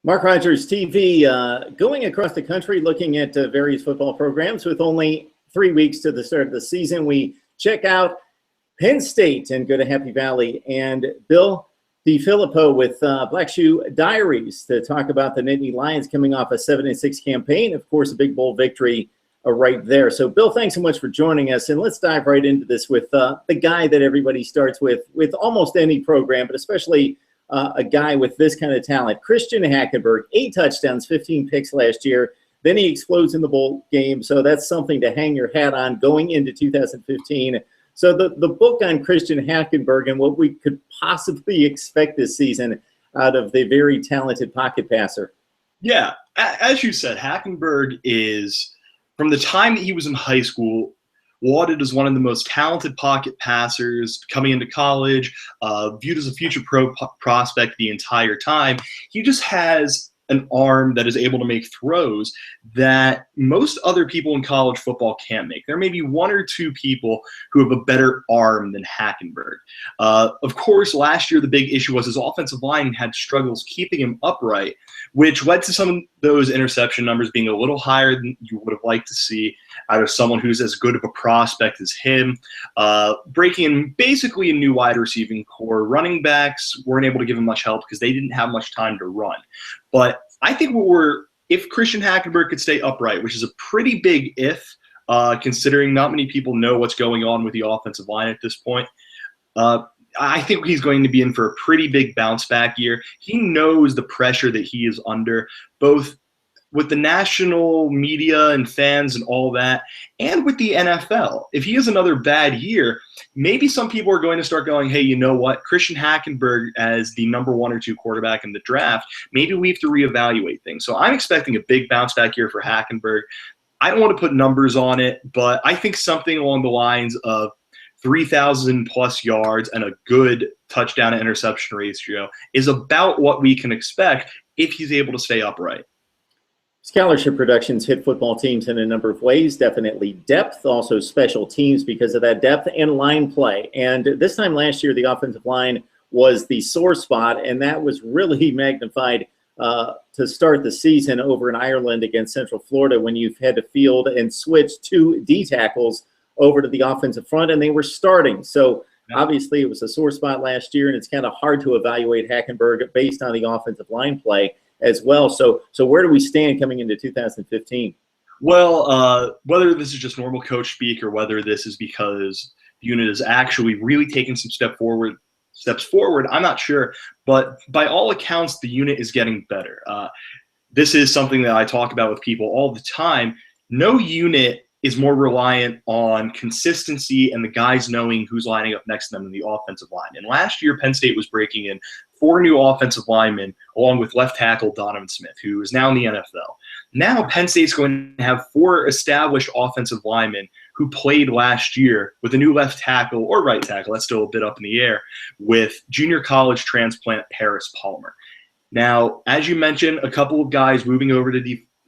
Mark Rogers TV, going across the country looking at various football programs with only 3 weeks to the start of the season. We check out Penn State and go to Happy Valley. And Bill DiFilipo with Black Shoe Diaries to talk about the Nittany Lions coming off a 7-6 campaign. Of course, a big bowl victory right there. So, Bill, thanks so much for joining us. And let's dive right into this with the guy that everybody starts with almost any program, but especially a guy with this kind of talent. Christian Hackenberg, 8 touchdowns, 15 picks last year. Then he explodes in the bowl game. So that's something to hang your hat on going into 2015. So the book on Christian Hackenberg and what we could possibly expect this season out of the very talented pocket passer. Yeah, as you said, Hackenberg is, from the time that he was in high school, lauded as one of the most talented pocket passers coming into college, viewed as a future prospect the entire time. He just has an arm that is able to make throws that most other people in college football can't make. There may be 1 or 2 people who have a better arm than Hackenberg. Of course, last year the big issue was his offensive line had struggles keeping him upright, which led to some of those interception numbers being a little higher than you would have liked to see out of someone who's as good of a prospect as him. Breaking in basically a new wide receiving core. Running backs weren't able to give him much help because they didn't have much time to run. But I think if Christian Hackenberg could stay upright, which is a pretty big if, considering not many people know what's going on with the offensive line at this point, I think he's going to be in for a pretty big bounce back year. He knows the pressure that he is under, both with the national media and fans and all that, and with the NFL. If he has another bad year, maybe some people are going to start going, hey, you know what? Christian Hackenberg as the number 1 or 2 quarterback in the draft, maybe we have to reevaluate things. So I'm expecting a big bounce back year for Hackenberg. I don't want to put numbers on it, but I think something along the lines of 3,000 plus yards and a good touchdown to interception ratio is about what we can expect if he's able to stay upright. Scholarship productions hit football teams in a number of ways. Definitely depth, also special teams because of that depth, and line play. And this time last year, the offensive line was the sore spot, and that was really magnified to start the season over in Ireland against Central Florida when you've had to field and switch 2 D tackles over to the offensive front, and they were starting. So obviously it was a sore spot last year, and it's kind of hard to evaluate Hackenberg based on the offensive line play as well. So where do we stand coming into 2015? Well, whether this is just normal coach speak or whether this is because the unit is actually really taking some steps forward, I'm not sure. But by all accounts, the unit is getting better. This is something that I talk about with people all the time. No unit is more reliant on consistency and the guys knowing who's lining up next to them in the offensive line. And last year, Penn State was breaking in 4 new offensive linemen, along with left tackle Donovan Smith, who is now in the NFL. Now Penn State's going to have 4 established offensive linemen who played last year with a new left tackle or right tackle, that's still a bit up in the air, with junior college transplant Paris Palmer. Now, as you mentioned, a couple of guys moving over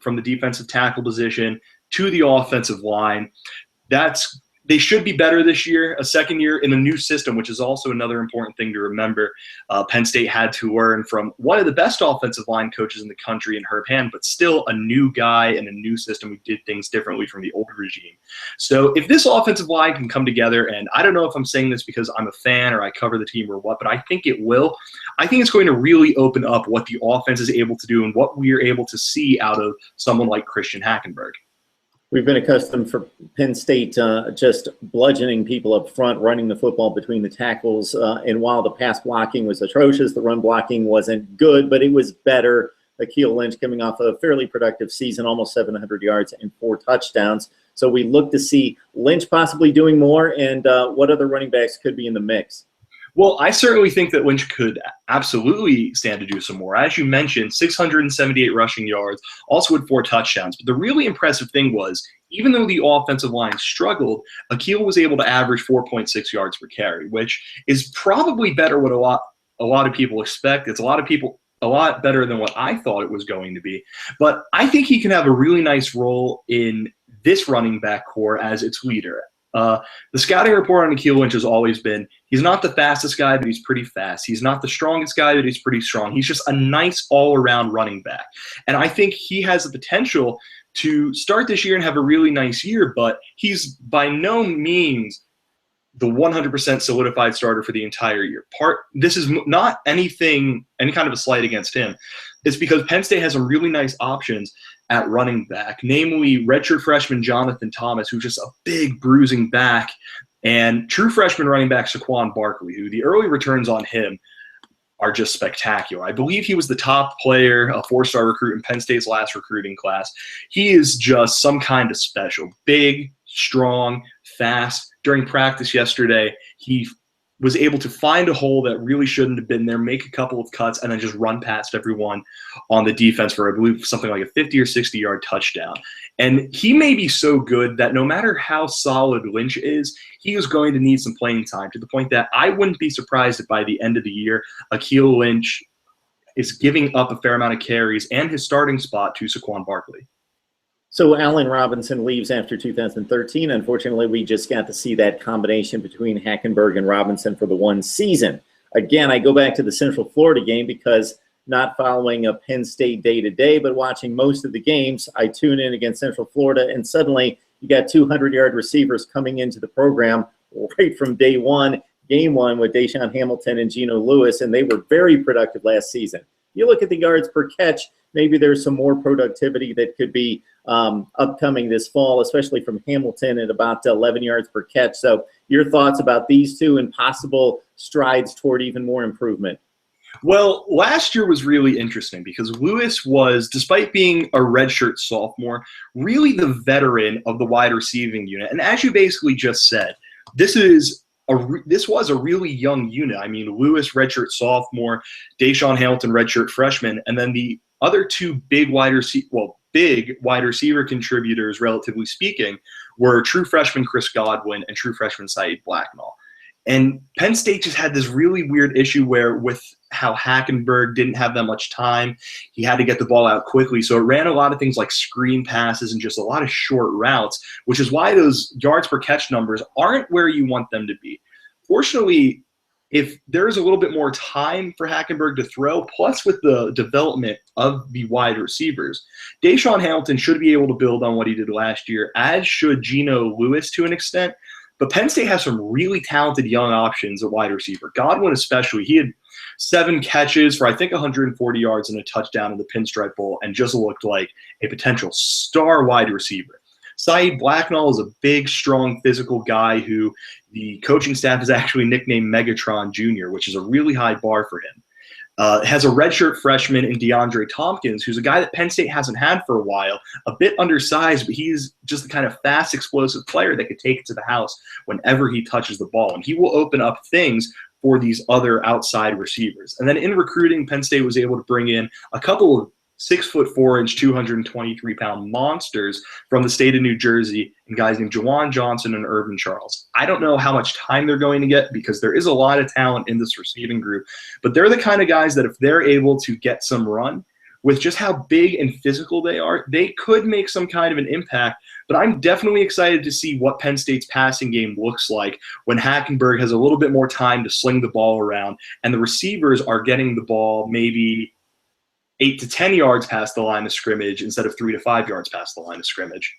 from the defensive tackle position to the offensive line. They should be better this year, a second year in a new system, which is also another important thing to remember. Penn State had to learn from one of the best offensive line coaches in the country in Herb Hand, but still a new guy and a new system who did things differently from the old regime. So if this offensive line can come together, and I don't know if I'm saying this because I'm a fan or I cover the team or what, but I think it will. I think it's going to really open up what the offense is able to do and what we are able to see out of someone like Christian Hackenberg. We've been accustomed for Penn State just bludgeoning people up front, running the football between the tackles. And while the pass blocking was atrocious, the run blocking wasn't good, but it was better. Akeel Lynch coming off a fairly productive season, almost 700 yards and 4 touchdowns. So we look to see Lynch possibly doing more, and what other running backs could be in the mix. Well, I certainly think that Lynch could absolutely stand to do some more. As you mentioned, 678 rushing yards, also had 4 touchdowns. But the really impressive thing was, even though the offensive line struggled, Akeel was able to average 4.6 yards per carry, which is probably better what a lot of people expect. It's a lot better than what I thought it was going to be. But I think he can have a really nice role in this running back core as its leader. The scouting report on Akil Lynch has always been, he's not the fastest guy, but he's pretty fast. He's not the strongest guy, but he's pretty strong. He's just a nice all-around running back. And I think he has the potential to start this year and have a really nice year, but he's by no means the 100% solidified starter for the entire year. This is not any kind of a slight against him. It's because Penn State has some really nice options at running back, namely redshirt freshman Jonathan Thomas, who's just a big bruising back, and true freshman running back Saquon Barkley, who the early returns on him are just spectacular. I believe he was the top player, a 4-star recruit in Penn State's last recruiting class. He is just some kind of special. Big, strong, fast. During practice yesterday, he was able to find a hole that really shouldn't have been there, make a couple of cuts, and then just run past everyone on the defense for, I believe, something like a 50 or 60-yard touchdown. And he may be so good that no matter how solid Lynch is, he is going to need some playing time, to the point that I wouldn't be surprised if by the end of the year, Akil Lynch is giving up a fair amount of carries and his starting spot to Saquon Barkley. So Allen Robinson leaves after 2013. Unfortunately, we just got to see that combination between Hackenberg and Robinson for the one season. Again, I go back to the Central Florida game because not following a Penn State day-to-day, but watching most of the games, I tune in against Central Florida, and suddenly you got 200-yard receivers coming into the program right from day one, game one, with Daesean Hamilton and Geno Lewis, and they were very productive last season. You look at the yards per catch, maybe there's some more productivity that could be upcoming this fall, especially from Hamilton at about 11 yards per catch. So your thoughts about these two and possible strides toward even more improvement? Well, last year was really interesting because Lewis was, despite being a redshirt sophomore, really the veteran of the wide receiving unit. And as you basically just said, this was a really young unit. I mean, Lewis, redshirt sophomore, Daesean Hamilton, redshirt freshman, and then the other two big wide receiver contributors, relatively speaking, were true freshman Chris Godwin and true freshman Saeed Blacknall. And Penn State just had this really weird issue where, with how Hackenberg didn't have that much time, he had to get the ball out quickly. So it ran a lot of things like screen passes and just a lot of short routes, which is why those yards per catch numbers aren't where you want them to be. Fortunately, if there's a little bit more time for Hackenberg to throw, plus with the development of the wide receivers, Daesean Hamilton should be able to build on what he did last year, as should Geno Lewis to an extent. But Penn State has some really talented young options at wide receiver. Godwin especially, he had 7 catches for, I think, 140 yards and a touchdown in the Pinstripe Bowl and just looked like a potential star wide receiver. Saeed Blacknall is a big, strong, physical guy who the coaching staff has actually nicknamed Megatron Jr., which is a really high bar for him. Has a redshirt freshman in DeAndre Tompkins, who's a guy that Penn State hasn't had for a while, a bit undersized, but he's just the kind of fast, explosive player that could take it to the house whenever he touches the ball. And he will open up things for these other outside receivers. And then in recruiting, Penn State was able to bring in a couple of 6'4" 223-pound monsters from the state of New Jersey, and guys named Jawan Johnson and Urban Charles. I don't know how much time they're going to get because there is a lot of talent in this receiving group, but they're the kind of guys that if they're able to get some run, with just how big and physical they are, they could make some kind of an impact. But I'm definitely excited to see what Penn State's passing game looks like when Hackenberg has a little bit more time to sling the ball around, and the receivers are getting the ball maybe 8 to 10 yards past the line of scrimmage instead of 3 to 5 yards past the line of scrimmage.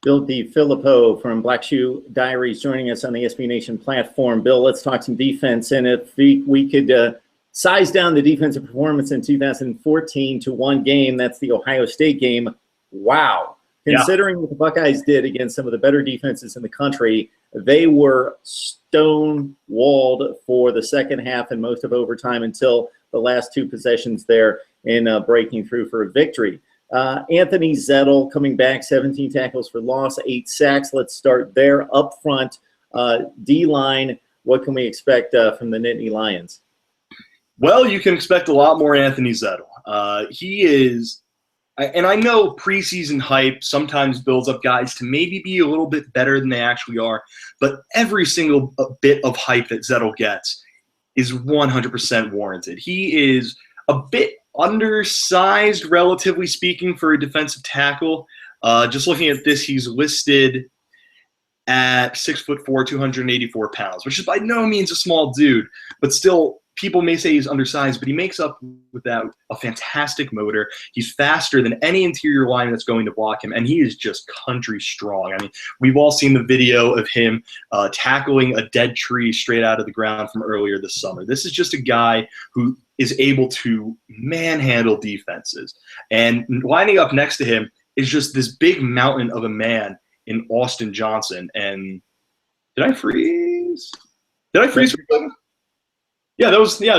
Bill DiFilipo from Black Shoe Diaries joining us on the SB Nation platform. Bill, let's talk some defense. And if we could size down the defensive performance in 2014 to one game, that's the Ohio State game. Wow. Considering what the Buckeyes did against some of the better defenses in the country, they were stone-walled for the second half and most of overtime until the last 2 possessions there in breaking through for a victory. Anthony Zettel coming back, 17 tackles for loss, 8 sacks. Let's start there. Up front, D-line, what can we expect from the Nittany Lions? Well, you can expect a lot more Anthony Zettel. He is, and I know preseason hype sometimes builds up guys to maybe be a little bit better than they actually are, but every single bit of hype that Zettel gets is 100% warranted. He is a bit undersized, relatively speaking, for a defensive tackle. Just looking at this, he's listed at 6'4", 284 pounds, which is by no means a small dude, but still, people may say he's undersized, but he makes up with that a fantastic motor. He's faster than any interior line that's going to block him, and he is just country strong. I mean, we've all seen the video of him tackling a dead tree straight out of the ground from earlier this summer. This is just a guy who is able to manhandle defenses. And lining up next to him is just this big mountain of a man in Austin Johnson. And did I freeze? Did I freeze for a second? Yeah, that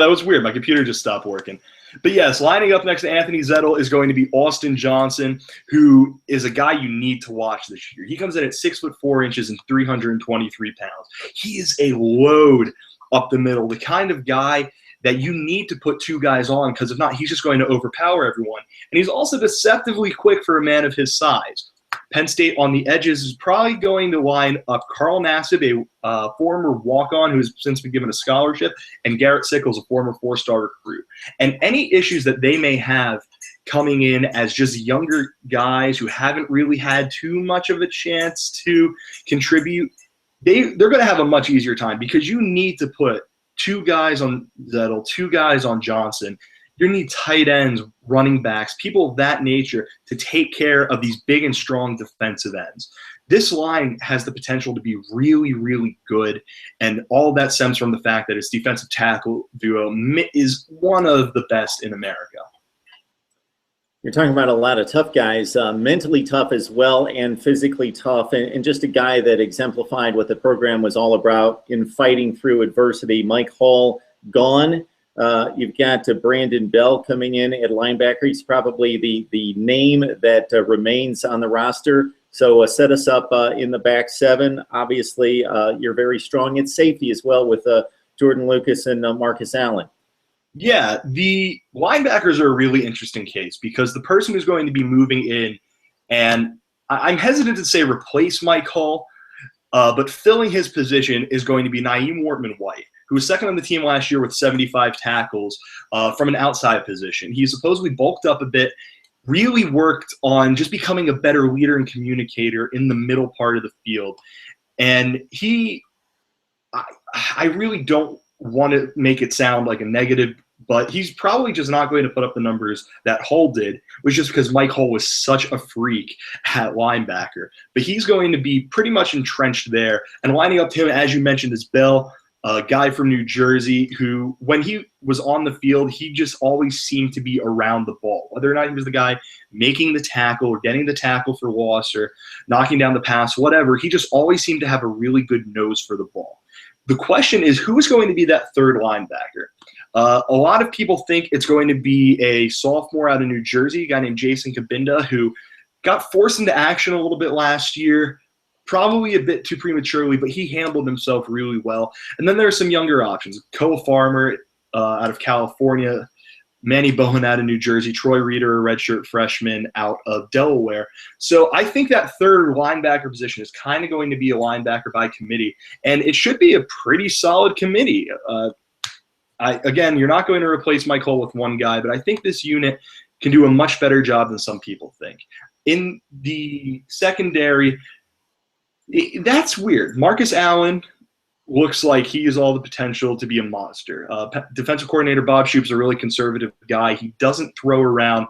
was weird. My computer just stopped working. But yes, lining up next to Anthony Zettel is going to be Austin Johnson, who is a guy you need to watch this year. He comes in at 6'4" and 323 pounds. He is a load up the middle, the kind of guy that you need to put two guys on, because if not, he's just going to overpower everyone. And he's also deceptively quick for a man of his size. Penn State on the edges is probably going to line up Carl Nassib, a former walk-on who has since been given a scholarship, and Garrett Sickles, a former four-star recruit. And any issues that they may have coming in as just younger guys who haven't really had too much of a chance to contribute, they're going to have a much easier time, because you need to put two guys on Zettel, two guys on Johnson. You need tight ends, running backs, people of that nature to take care of these big and strong defensive ends. This line has the potential to be really, really good, and all of that stems from the fact that its defensive tackle duo is one of the best in America. You're talking about a lot of tough guys, mentally tough as well and physically tough, and just a guy that exemplified what the program was all about in fighting through adversity. Mike Hall gone. You've got Brandon Bell coming in at linebacker. He's probably the name that remains on the roster. So set us up in the back seven. Obviously, you're very strong at safety as well with Jordan Lucas and Marcus Allen. Yeah, the linebackers are a really interesting case, because the person who's going to be moving in, and I'm hesitant to say replace Mike Hall, but filling his position is going to be Naeem Wortman-White, who was second on the team last year with 75 tackles from an outside position. He supposedly bulked up a bit, really worked on just becoming a better leader and communicator in the middle part of the field. And I really don't want to make it sound like a negative, but he's probably just not going to put up the numbers that Hull did, which is just because Mike Hull was such a freak at linebacker. But he's going to be pretty much entrenched there. And lining up to him, as you mentioned, is Bell, a guy from New Jersey who, when he was on the field, he just always seemed to be around the ball. Whether or not he was the guy making the tackle or getting the tackle for loss or knocking down the pass, whatever, he just always seemed to have a really good nose for the ball. The question is, who is going to be that third linebacker? A lot of people think it's going to be a sophomore out of New Jersey, a guy named Jason Kabinda, who got forced into action a little bit last year, probably a bit too prematurely, but he handled himself really well. And then there are some younger options. Koa Farmer out of California, Manny Bowen out of New Jersey, Troy Reeder, a redshirt freshman out of Delaware. So I think that third linebacker position is kind of going to be a linebacker by committee, and it should be a pretty solid committee. Again, you're not going to replace Mike Hull with one guy, but I think this unit can do a much better job than some people think. In the secondary, that's weird. Marcus Allen looks like he has all the potential to be a monster. Defensive coordinator Bob Shoop's a really conservative guy. He doesn't throw around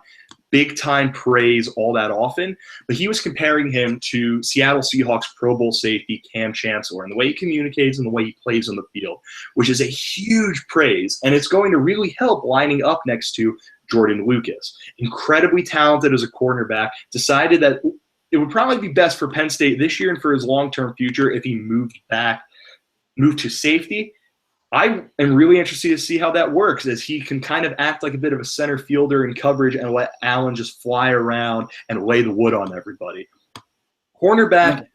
big-time praise all that often, but he was comparing him to Seattle Seahawks Pro Bowl safety Cam Chancellor and the way he communicates and the way he plays on the field, which is a huge praise, and it's going to really help lining up next to Jordan Lucas. Incredibly talented as a cornerback, decided that it would probably be best for Penn State this year and for his long-term future if he moved to safety. I am really interested to see how that works, as he can kind of act like a bit of a center fielder in coverage and let Allen just fly around and lay the wood on everybody. Cornerback,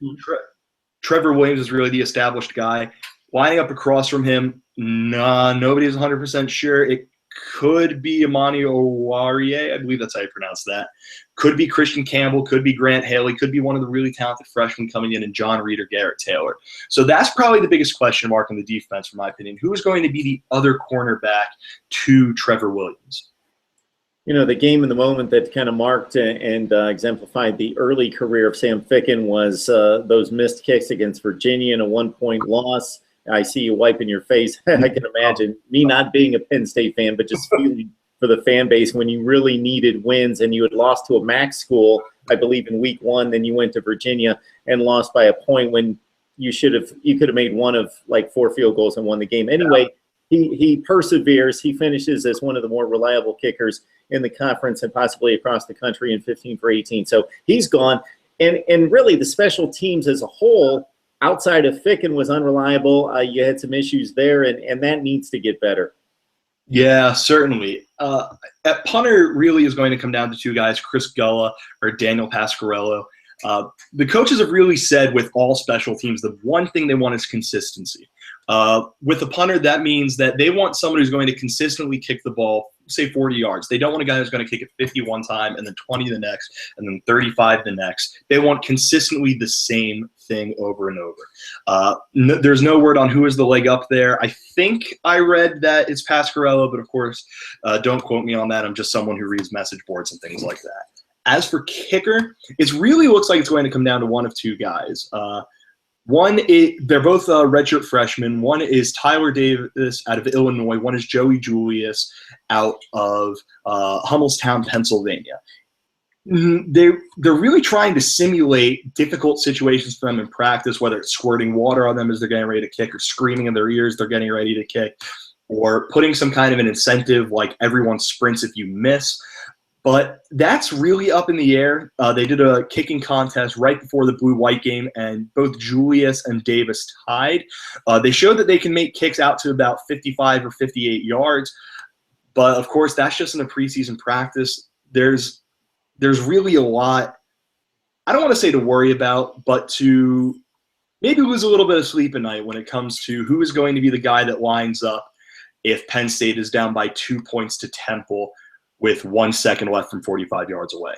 Trevor Williams is really the established guy. Lining up across from him, nobody's 100% sure. It could be Amani Owarie. I believe that's how you pronounce that. Could be Christian Campbell. Could be Grant Haley. Could be one of the really talented freshmen coming in John Reed or Garrett Taylor. So that's probably the biggest question mark on the defense, in my opinion. Who is going to be the other cornerback to Trevor Williams? You know, the game in the moment that kind of marked and exemplified the early career of Sam Ficken was those missed kicks against Virginia in a 1-point loss. I see you wiping your face. I can imagine me not being a Penn State fan, but just feeling for the fan base when you really needed wins and you had lost to a MAC school, I believe, in week 1. Then you went to Virginia and lost by a point when you could have made one of like 4 field goals and won the game. Anyway, he perseveres. He finishes as one of the more reliable kickers in the conference and possibly across the country in 15 for 18. So he's gone. And really the special teams as a whole, outside of Ficken, was unreliable. You had some issues there, and that needs to get better. Yeah, certainly. At punter, really is going to come down to 2 guys, Chris Gulla or Daniel Pasquarello. The coaches have really said with all special teams, the one thing they want is consistency. With a punter, that means that they want someone who's going to consistently kick the ball, say 40 yards. They don't want a guy who's going to kick it 50 one time and then 20 the next and then 35 the next. They want consistently the same thing over and over. There's no word on who is the leg up there. I think I read that it's Pasquarello, but of course, don't quote me on that. I'm just someone who reads message boards and things like that. As for kicker, it really looks like it's going to come down to one of 2 guys. They're both redshirt freshmen. One is Tyler Davis out of Illinois. One is Joey Julius out of Hummelstown, Pennsylvania. They're really trying to simulate difficult situations for them in practice, whether it's squirting water on them as they're getting ready to kick or screaming in their ears they're getting ready to kick, or putting some kind of an incentive like everyone sprints if you miss. But that's really up in the air. They did a kicking contest right before the blue-white game, and both Julius and Davis tied. They showed that they can make kicks out to about 55 or 58 yards. But, of course, that's just in a preseason practice. There's really a lot, I don't want to say to worry about, but to maybe lose a little bit of sleep at night when it comes to who is going to be the guy that lines up if Penn State is down by 2 points to Temple with 1 second left from 45 yards away.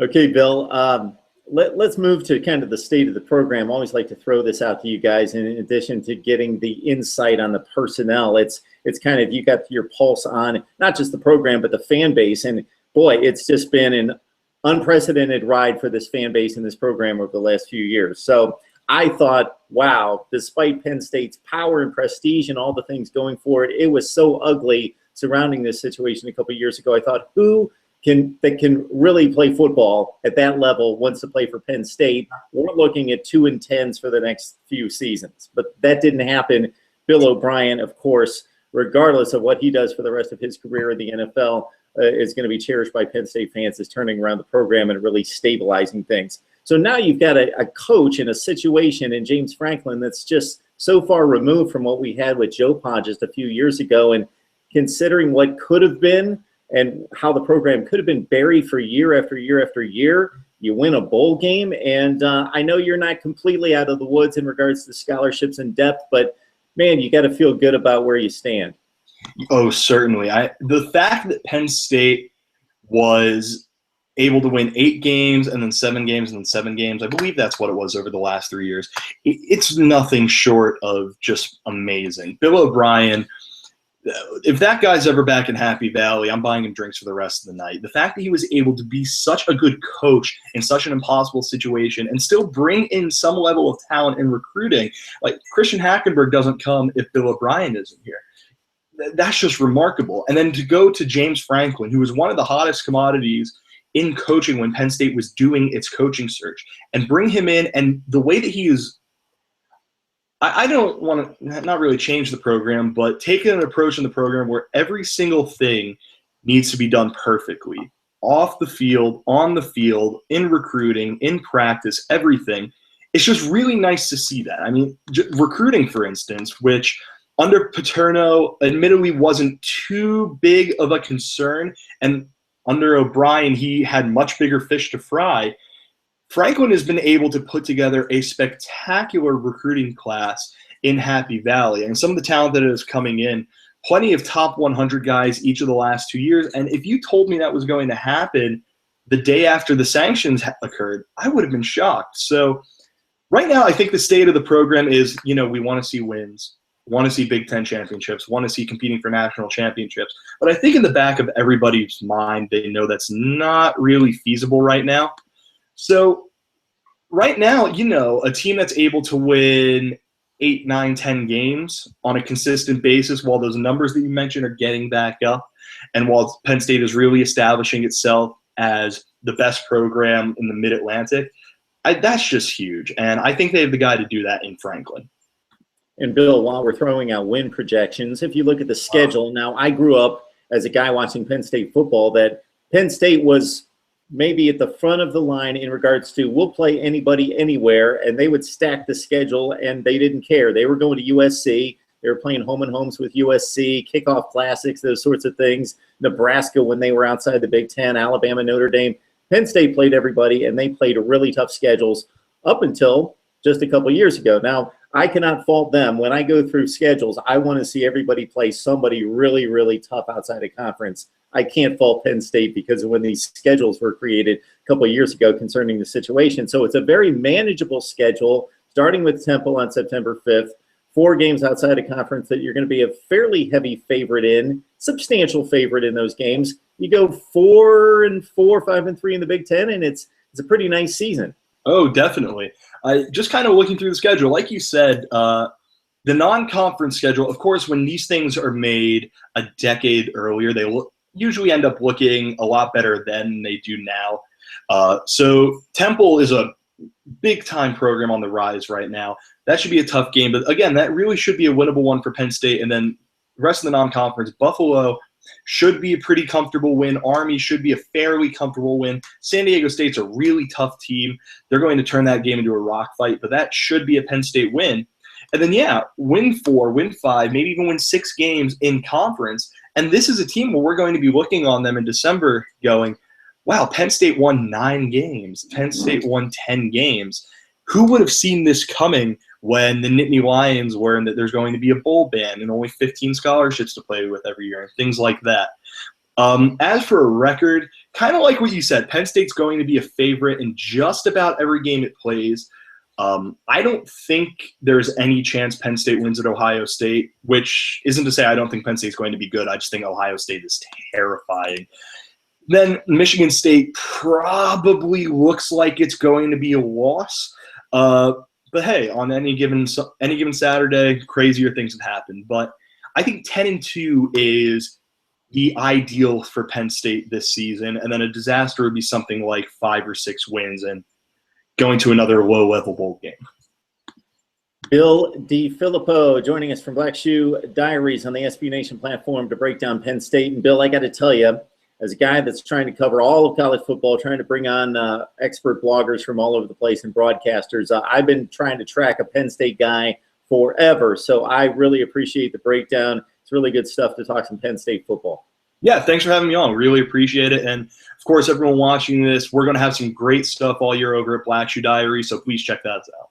Okay, Bill, let's move to kind of the state of the program. I always like to throw this out to you guys. In addition to getting the insight on the personnel, it's kind of, you got your pulse on not just the program, but the fan base. And boy, it's just been an unprecedented ride for this fan base and this program over the last few years. So I thought, wow, despite Penn State's power and prestige and all the things going for it, it was so ugly surrounding this situation a couple of years ago. I thought, who can really play football at that level wants to play for Penn State? We're looking at 2-10s for the next few seasons. But that didn't happen. Bill O'Brien, of course, regardless of what he does for the rest of his career in the NFL, is going to be cherished by Penn State fans as turning around the program and really stabilizing things. So now you've got a coach in a situation in James Franklin that's just so far removed from what we had with Joe Pa just a few years ago. And considering what could have been and how the program could have been buried for year after year after year, you win a bowl game. And I know you're not completely out of the woods in regards to scholarships and depth, but, man, you got to feel good about where you stand. Oh, certainly. The fact that Penn State was able to win 8 games and then 7 games and then 7 games, I believe that's what it was over the last 3 years, it's nothing short of just amazing. Bill O'Brien, if that guy's ever back in Happy Valley, I'm buying him drinks for the rest of the night. The fact that he was able to be such a good coach in such an impossible situation and still bring in some level of talent in recruiting, like Christian Hackenberg doesn't come if Bill O'Brien isn't here. That's just remarkable. And then to go to James Franklin, who was one of the hottest commodities in coaching when Penn State was doing its coaching search, and bring him in, and the way that he is, I don't want to not really change the program, but take an approach in the program where every single thing needs to be done perfectly. Off the field, on the field, in recruiting, in practice, everything. It's just really nice to see that. I mean, recruiting, for instance, which under Paterno admittedly wasn't too big of a concern, and under O'Brien, he had much bigger fish to fry. Franklin has been able to put together a spectacular recruiting class in Happy Valley. And some of the talent that is coming in, plenty of top 100 guys each of the last 2 years. And if you told me that was going to happen the day after the sanctions occurred, I would have been shocked. So right now, I think the state of the program is, we want to see wins. want to see Big Ten championships, want to see competing for national championships. But I think in the back of everybody's mind, they know that's not really feasible right now. So right now, a team that's able to win 8, 9, 10 games on a consistent basis, while those numbers that you mentioned are getting back up, and while Penn State is really establishing itself as the best program in the Mid-Atlantic, that's just huge. And I think they have the guy to do that in Franklin. And Bill, while we're throwing out win projections, if you look at the schedule, now I grew up as a guy watching Penn State football, that Penn State was maybe at the front of the line in regards to we'll play anybody anywhere, and they would stack the schedule, and they didn't care. They were going to USC. They were playing home and homes with USC, kickoff classics, those sorts of things. Nebraska when they were outside the Big Ten, Alabama, Notre Dame. Penn State played everybody, and they played really tough schedules up until just a couple years ago. Now, I cannot fault them. When I go through schedules, I want to see everybody play somebody really, really tough outside of conference. I can't fault Penn State because of when these schedules were created a couple of years ago concerning the situation. So it's a very manageable schedule, starting with Temple on September 5th, 4 games outside of conference that you're going to be a fairly heavy favorite in, substantial favorite in those games. You go 4-4, 5-3 in the Big Ten, and it's a pretty nice season. Oh, definitely. Just kind of looking through the schedule, like you said, the non-conference schedule, of course, when these things are made a decade earlier, they usually end up looking a lot better than they do now. So Temple is a big-time program on the rise right now. That should be a tough game. But, again, that really should be a winnable one for Penn State. And then the rest of the non-conference, Buffalo should be a pretty comfortable win. Army should be a fairly comfortable win. San Diego State's a really tough team. They're going to turn that game into a rock fight, but that should be a Penn State win. And then, win 4, win 5, maybe even win 6 games in conference. And this is a team where we're going to be looking on them in December going, wow, Penn State won 9 games. Penn State won 10 games. Who would have seen this coming when the Nittany Lions learned that there's going to be a bowl ban and only 15 scholarships to play with every year and things like that? As for a record, kind of like what you said, Penn State's going to be a favorite in just about every game it plays. I don't think there's any chance Penn State wins at Ohio State, which isn't to say I don't think Penn State's going to be good. I just think Ohio State is terrifying. Then Michigan State probably looks like it's going to be a loss. But hey, on any given Saturday, crazier things have happened. But I think 10-2 is the ideal for Penn State this season, and then a disaster would be something like 5 or 6 wins and going to another low-level bowl game. Bill DiFilipo joining us from Black Shoe Diaries on the SB Nation platform to break down Penn State. And Bill, I got to tell you, as a guy that's trying to cover all of college football, trying to bring on expert bloggers from all over the place and broadcasters, I've been trying to track a Penn State guy forever. So I really appreciate the breakdown. It's really good stuff to talk some Penn State football. Yeah, thanks for having me on. Really appreciate it. And, of course, everyone watching this, we're going to have some great stuff all year over at Black Shoe Diary, so please check that out.